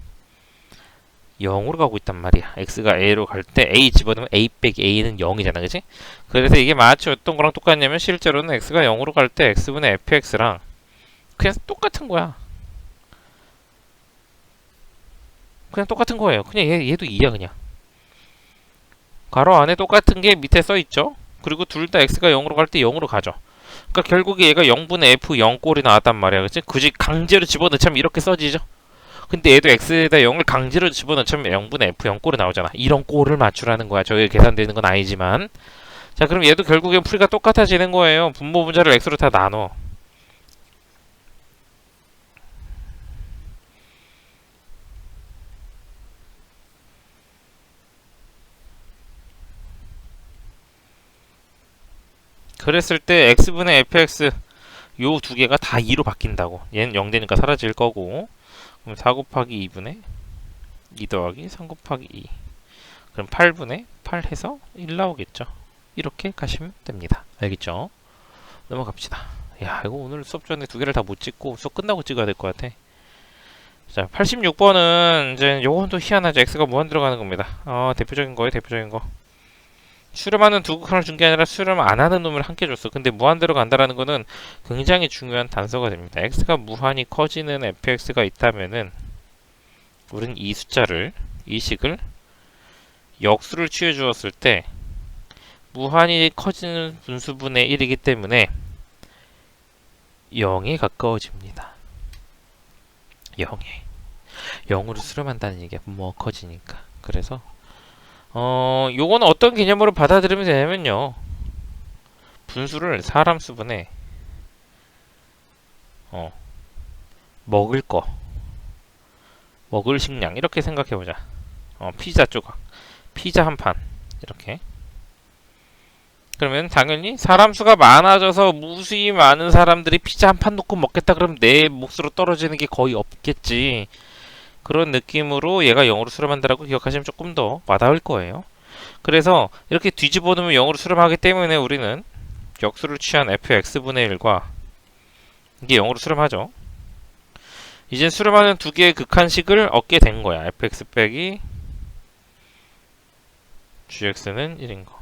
0으로 가고 있단 말이야. x가 a로 갈 때 a 집어넣으면 a 빼기 a는 0이잖아, 그치? 그래서 이게 마치 어떤 거랑 똑같냐면 실제로는 x가 0으로 갈 때 x분의 fx랑 그냥 똑같은 거야. 그냥 똑같은 거예요. 그냥 얘도 2야, 그냥. 가로 안에 똑같은 게 밑에 써있죠? 그리고 둘 다 x가 0으로 갈 때 0으로 가죠. 그러니까 결국에 얘가 0분의 f 0꼴이 나왔단 말이야, 그치? 굳이 강제로 집어넣자면 이렇게 써지죠? 근데 얘도 x에다 0을 강제로 집어넣자면 0분의 f 0꼴이 나오잖아. 이런 꼴을 맞추라는 거야. 저게 계산되는 건 아니지만. 자, 그럼 얘도 결국엔 풀이가 똑같아지는 거예요. 분모 분자를 x로 다 나눠. 그랬을 때 x분의 fx 요 두 개가 다 2로 바뀐다고. 얘는 0 되니까 사라질 거고. 그럼 4 곱하기 2분의 2 더하기 3 곱하기 2. 그럼 8분의 8 해서 1 나오겠죠. 이렇게 가시면 됩니다. 알겠죠? 넘어갑시다. 야, 이거 오늘 수업 전에 두 개를 다 못 찍고 수업 끝나고 찍어야 될 것 같아. 자, 86번은 이제 요건 또 희한하죠. x가 무한 들어가는 겁니다. 대표적인 거예요, 대표적인 거. 수렴하는 두 극한을 준 게 아니라 수렴 안 하는 놈을 함께 줬어. 근데 무한 들어간다라는 거는 굉장히 중요한 단서가 됩니다. x가 무한히 커지는 fx가 있다면은 우린 이 숫자를, 이 식을 역수를 취해 주었을 때 무한히 커지는 분수분의 1이기 때문에 0에 가까워집니다. 0에. 0으로 수렴한다는 얘기야. 뭐 커지니까. 그래서 요거는 어떤 개념으로 받아들이면 되냐면요. 분수를 사람 수분에 먹을 거, 먹을 식량 이렇게 생각해 보자. 피자 조각, 피자 한 판 이렇게. 그러면 당연히 사람 수가 많아져서 무수히 많은 사람들이 피자 한 판 놓고 먹겠다 그러면 내 몫으로 떨어지는 게 거의 없겠지. 그런 느낌으로 얘가 0으로 수렴한다라고 기억하시면 조금 더 와닿을 거예요. 그래서 이렇게 뒤집어 놓으면 0으로 수렴하기 때문에 우리는 역수를 취한 fx분의 1과 이게 0으로 수렴하죠. 이제 수렴하는 두 개의 극한식을 얻게 된 거야. fx 빼기 gx는 1인 거.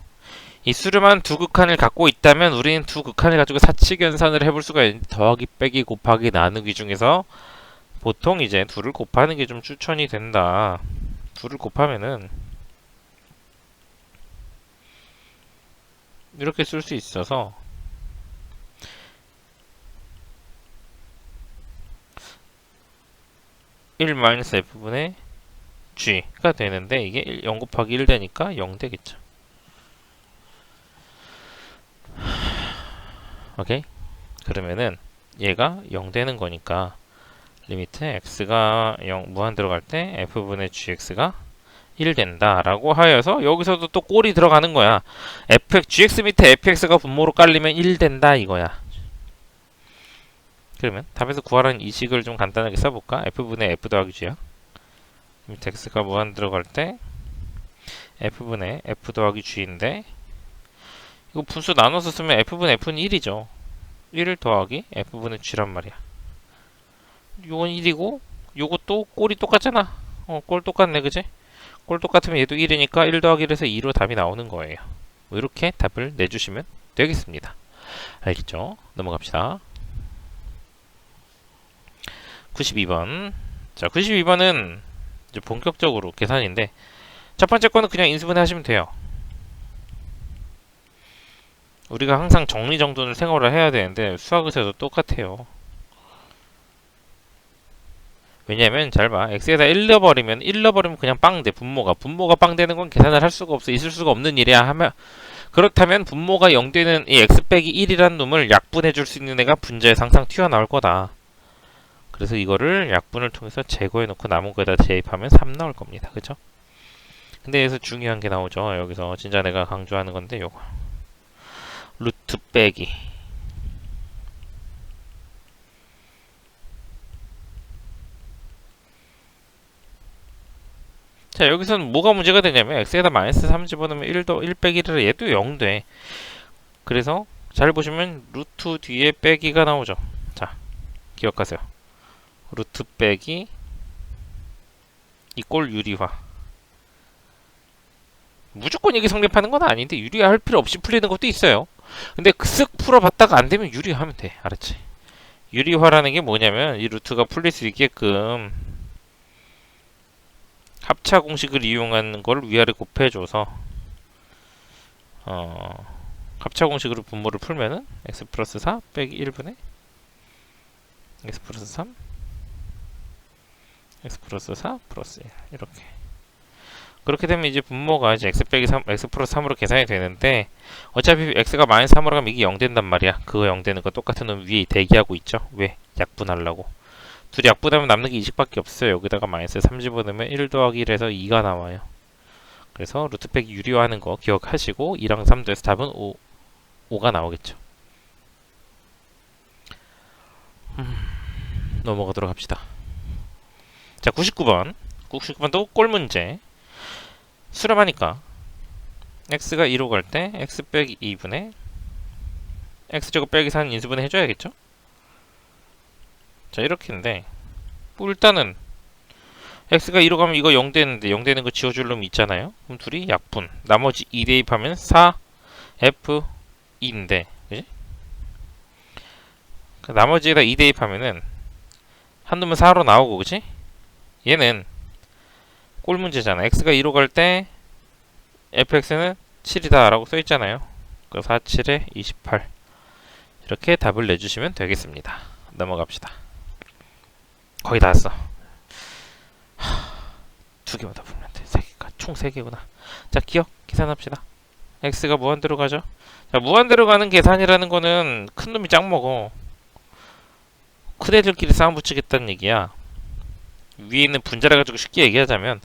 이 수렴한 두 극한을 갖고 있다면 우리는 두 극한을 가지고 사칙연산을 해볼 수가 있는데 더하기 빼기 곱하기 나누기 중에서 보통 이제 둘을 곱하는 게 좀 추천이 된다. 둘을 곱하면은 이렇게 쓸 수 있어서 1-f분의 g가 되는데 이게 0 곱하기 1 되니까 0 되겠죠. 오케이? 그러면은 얘가 0 되는 거니까 리미트 x가 0 무한 들어갈 때 f분의 gx가 1 된다 라고 하여서 여기서도 또 꼴이 들어가는 거야. gx 밑에 fx가 분모로 깔리면 1 된다 이거야. 그러면 답에서 구하라는 이 식을 좀 간단하게 써볼까? f분의 f 더하기 g야. 밑에 x가 무한 들어갈 때 f분의 f 더하기 g인데 이거 분수 나눠서 쓰면 f분의 f는 1이죠. 1 더하기 f분의 g란 말이야. 요건 1이고 요것도 꼴이 똑같잖아. 꼴 똑같네 그지? 꼴 똑같으면 얘도 1이니까 1 더하기 1에서 2로 답이 나오는 거예요. 뭐 이렇게 답을 내주시면 되겠습니다. 알겠죠? 넘어갑시다. 92번. 자, 92번은 이제 본격적으로 계산인데 첫 번째 거는 그냥 인수분해 하시면 돼요. 우리가 항상 정리정돈을 생각을 해야 되는데 수학에서도 똑같아요. 왜냐면 잘 봐. x에다 1 넣어버리면 그냥 빵 돼. 분모가 빵 되는 건 계산을 할 수가 없어. 있을 수가 없는 일이야 하면 그렇다면 분모가 0 되는 이 x 빼기 1이란 놈을 약분해 줄 수 있는 애가 분자에서 항상 튀어나올 거다. 그래서 이거를 약분을 통해서 제거해 놓고 남은 거에다 대입하면 3 나올 겁니다. 그죠? 근데 여기서 중요한 게 나오죠. 여기서 진짜 내가 강조하는 건데 요거 루트 빼기 자 여기서는 뭐가 문제가 되냐면 x에다 마이너스 3 집어넣으면 1 빼기 1이라 얘도 0 돼. 그래서 잘 보시면 루트 뒤에 빼기가 나오죠. 자 기억하세요. 루트 빼기 이꼴 유리화. 무조건 이게 성립하는 건 아닌데 유리화할 필요 없이 풀리는 것도 있어요. 근데 쓱 풀어봤다가 안 되면 유리화하면 돼. 알았지? 유리화라는 게 뭐냐면 이 루트가 풀릴 수 있게끔 합차 공식을 이용하는 걸 위아래 곱해줘서 합차 공식으로 분모를 풀면은 x 플러스 4 빼기 1분의 x 플러스 3 x 플러스 4 플러스 1 이렇게 그렇게 되면 이제 분모가 이제 x 빼기 3 x 플러스 3으로 계산이 되는데 어차피 x가 마이너스 3으로 가면 이게 0 된단 말이야. 그거 0 되는 거 똑같은 놈 위에 대기하고 있죠. 왜? 약분하려고. 둘이 약분하면 남는 게 20밖에 없어요. 여기다가 마이너스 3 집어넣으면 1 더하기 1에서 2가 나와요. 그래서 루트 빼기 유리화하는 거 기억하시고 2랑 3 더해서 답은 5가 나오겠죠. 넘어가도록 합시다. 자 99번도 꼴문제. 수렴하니까 x가 2로 갈 때 x 빼기 2분의 x제곱 빼기 4는 인수분해 해줘야겠죠? 자 이렇게인데 뭐 일단은 x가 2로 가면 이거 0 되는데 0 되는 거 지워줄 놈이 있잖아요. 그럼 둘이 약분 나머지 2 대입하면 4f2인데 그지? 나머지에다 2 대입하면은 한 놈은 4로 나오고 그지? 얘는 꼴 문제잖아. x가 2로 갈 때 fx는 7이다 라고 써있잖아요. 그 4, 7에 28 이렇게 답을 내주시면 되겠습니다. 넘어갑시다. 거의 다 왔어. 두 개만 더 풀면 돼. 총 3개구나. 자 기억 계산합시다. x가 무한대로 가죠. 자 무한대로 가는 계산이라는 거는 큰 놈이 짱 먹어. 큰 애들끼리 싸움 붙이겠다는 얘기야. 위에 있는 분자를 가지고 쉽게 얘기하자면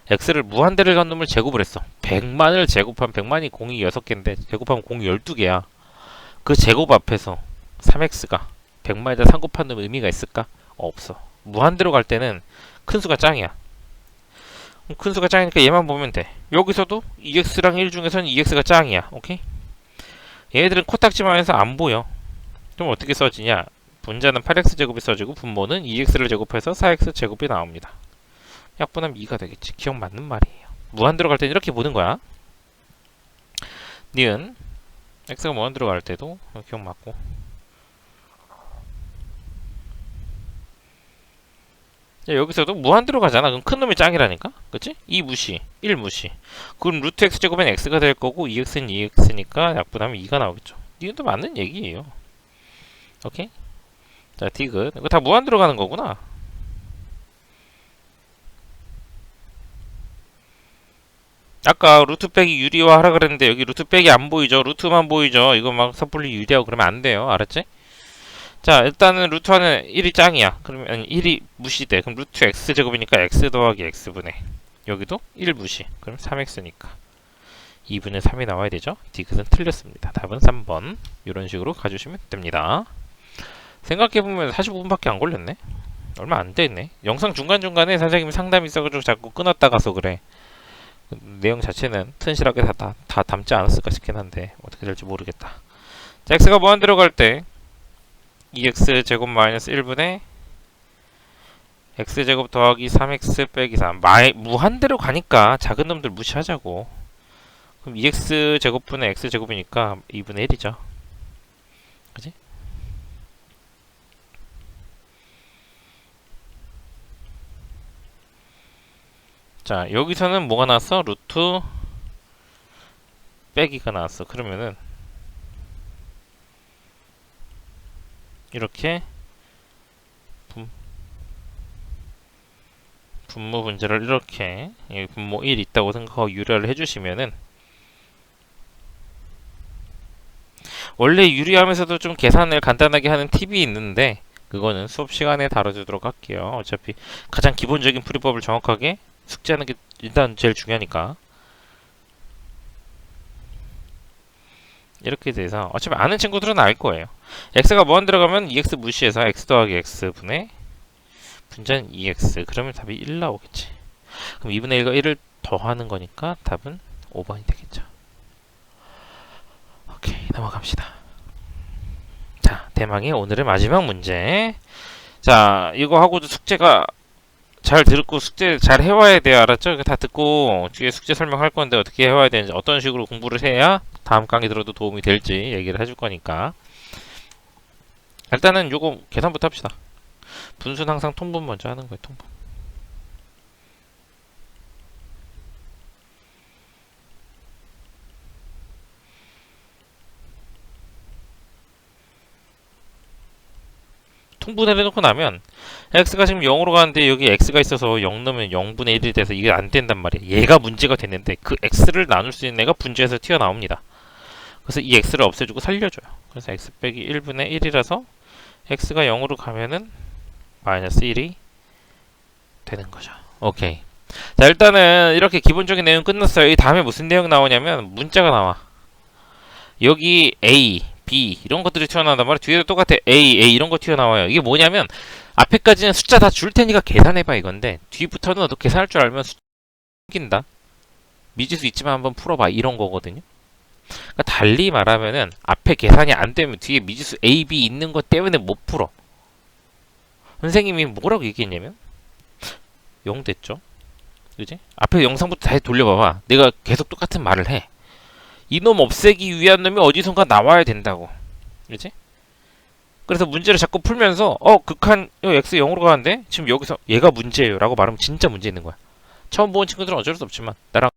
x를 무한대를 간 놈을 제곱을 했어. 100만을 제곱하면 100만이 공이 6개인데 제곱하면 공이 12개야. 그 제곱 앞에서 3x가 100만에다 3 곱한 놈의 의미가 있을까? 없어. 무한대로 갈 때는 큰 수가 짱이야. 큰 수가 짱이니까 얘만 보면 돼. 여기서도 2x랑 1 중에서는 2x가 짱이야. 오케이? 얘네들은 코딱지만 해서 안 보여. 그럼 어떻게 써지냐? 분자는 8x제곱이 써지고 분모는 2x를 제곱해서 4x제곱이 나옵니다. 약분하면 2가 되겠지. 기억 맞는 말이에요. 무한대로 갈 때는 이렇게 보는 거야. 니은 x가 무한대로 갈 때도 기억 맞고 자, 여기서도 무한대로 가잖아. 그럼 큰 놈이 짱이라니까? 그치? 2 무시, 1 무시. 그럼 루트 x제곱은 x가 될 거고 2x는 2x니까 약분하면 2가 나오겠죠. 이것도 맞는 얘기예요. 오케이? 자, 디귿. 이거 다 무한대로 가는 거구나. 아까 루트 빼기 유리화 하라 그랬는데 여기 루트 빼기 안 보이죠? 루트만 보이죠? 이거 막 섣불리 유리하고 그러면 안 돼요. 알았지? 자, 일단은 루트화는 1이 짱이야. 그러면 1이 무시돼. 그럼 루트 x제곱이니까 x 더하기 x분의 여기도 1 무시. 그럼 3x니까 2분의 3이 나와야 되죠? 디귿은 틀렸습니다. 답은 3번. 이런 식으로 가주시면 됩니다. 생각해보면 45분밖에 안 걸렸네? 얼마 안 됐네. 영상 중간중간에 선생님이 상담이 있어가지고 자꾸 끊었다 가서 그래. 내용 자체는 튼실하게 다 담지 않았을까 싶긴 한데 어떻게 될지 모르겠다. 자, x가 무한대로 갈 때 2x제곱 마이너스 1분의 x제곱 더하기 3x 빼기 3 무한대로 가니까 작은 놈들 무시하자고. 그럼 2x제곱분의 x제곱이니까 2분의 1이죠. 그지? 자, 여기서는 뭐가 나왔어? 루트 빼기가 나왔어. 그러면은 이렇게 분모 분자를 이렇게 여기 분모 1 있다고 생각하고 유리화를 해주시면은 원래 유리하면서도 좀 계산을 간단하게 하는 팁이 있는데 그거는 수업 시간에 다뤄주도록 할게요. 어차피 가장 기본적인 풀이법을 정확하게 숙지하는 게 일단 제일 중요하니까. 이렇게 돼서 어차피 아는 친구들은 알 거예요. x가 무한 들어가면 2x 무시해서 x 더하기 x분의 분자는 2x. 그러면 답이 1 나오겠지. 그럼 2분의 1과 1을 더하는 거니까 답은 5번이 되겠죠. 오케이, 넘어갑시다. 자, 대망의 오늘의 마지막 문제. 자, 이거 하고도 숙제가 잘 듣고 숙제 잘 해와야 돼요. 알았죠? 이거 다 듣고 뒤에 숙제 설명할 건데 어떻게 해와야 되는지, 어떤 식으로 공부를 해야 다음 강의 들어도 도움이 될지 얘기를 해줄 거니까. 일단은 요거 계산부터 합시다. 분수는 항상 통분 먼저 하는 거예요. 통분. 통분을 해놓고 나면 x가 지금 0으로 가는데 여기 x가 있어서 0 넣으면 0분의 1이 돼서 이게 안 된단 말이에요. 얘가 문제가 됐는데 그 x를 나눌 수 있는 애가 분자에서 튀어나옵니다. 그래서 이 x를 없애주고 살려줘요. 그래서 x 빼기 1분의 1이라서 x가 0으로 가면은 마이너스 1이 되는 거죠. 오케이. 자, 일단은 이렇게 기본적인 내용 끝났어요. 이 다음에 무슨 내용 나오냐면 문자가 나와. 여기 A, B 이런 것들이 튀어나온단 말이야. 뒤에도 똑같아. A 이런 거 튀어나와요. 이게 뭐냐면 앞에까지는 숫자 다 줄 테니까 계산해봐 이건데 뒤부터는 너도 계산할 줄 알면 숨긴다. 미지수 있지만 한번 풀어봐 이런 거거든요. 그러니까 달리 말하면은 앞에 계산이 안 되면 뒤에 미지수 A, B 있는 것 때문에 못 풀어. 선생님이 뭐라고 얘기했냐면 0 됐죠. 그지? 앞에 영상부터 다시 돌려봐봐. 내가 계속 똑같은 말을 해. 이놈 없애기 위한 놈이 어디선가 나와야 된다고. 그렇지? 그래서 문제를 자꾸 풀면서 극한 x 0으로 가는데 지금 여기서 얘가 문제예요 라고 말하면 진짜 문제 있는 거야. 처음 본 친구들은 어쩔 수 없지만 나랑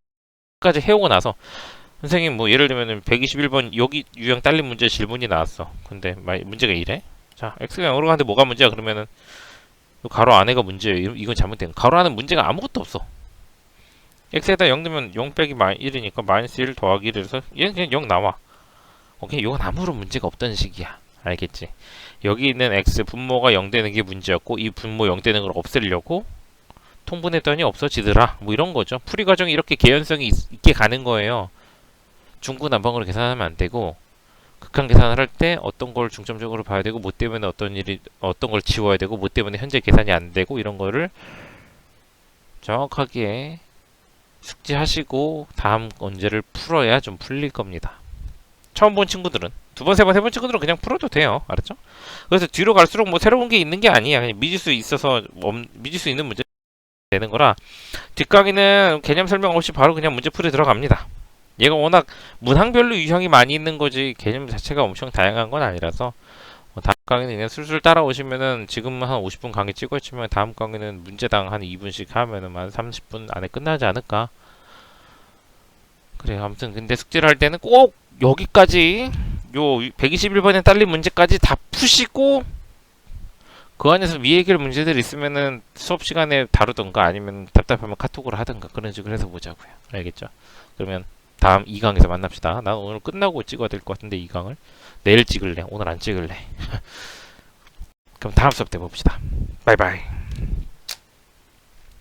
까지 해오고 나서 선생님 뭐 예를 들면 121번 여기 유형 딸린 문제 질문이 나왔어. 근데 문제가 이래? 자, x가 0으로 가는데 뭐가 문제야? 그러면은 가로 안에가 문제예요. 이건 잘못된 거. 가로 안에 문제가 아무것도 없어. x에다 0 넣으면 0 빼기 1이니까 마이너스 1 더하기 1에서 얘는 그냥 0 나와. 오케이, 이건 아무런 문제가 없던 식이야. 알겠지? 여기 있는 x 분모가 0 되는 게 문제였고 이 분모 0 되는 걸 없애려고 통분했더니 없어지더라. 뭐 이런 거죠. 풀이 과정이 이렇게 개연성이 있게 가는 거예요. 중구난방으로 계산하면 안 되고 극한 계산을 할 때 어떤 걸 중점적으로 봐야 되고 뭐 때문에 어떤 걸 지워야 되고 뭐 때문에 현재 계산이 안 되고 이런 거를 정확하게 숙지하시고 다음 문제를 풀어야 좀 풀릴 겁니다. 처음 본 친구들은 두 번, 세 번, 세 번 친구들은 그냥 풀어도 돼요. 알았죠? 그래서 뒤로 갈수록 뭐 새로운 게 있는 게 아니야. 그냥 미지수 있어서 미지수 있는 문제 되는 거라 뒷강의는 개념 설명 없이 바로 그냥 문제 풀이 들어갑니다. 얘가 워낙 문항별로 유형이 많이 있는 거지 개념 자체가 엄청 다양한 건 아니라서 다음 강의는 그냥 술술 따라오시면은 지금 한 50분 강의 찍었지만 다음 강의는 문제당 한 2분씩 하면은 한 30분 안에 끝나지 않을까. 그래 아무튼 근데 숙제를 할 때는 꼭 여기까지 요 121번에 딸린 문제까지 다 푸시고 그 안에서 미해결 문제들 있으면은 수업 시간에 다루던가 아니면 답답하면 카톡으로 하던가 그런 식으로 해서 보자고요. 알겠죠? 그러면 다음 2강에서 만납시다. 난 오늘 끝나고 찍어야 될 것 같은데 2강을 내일 찍을래. 오늘 안 찍을래. 그럼 다음 수업 때 봅시다. 바이바이.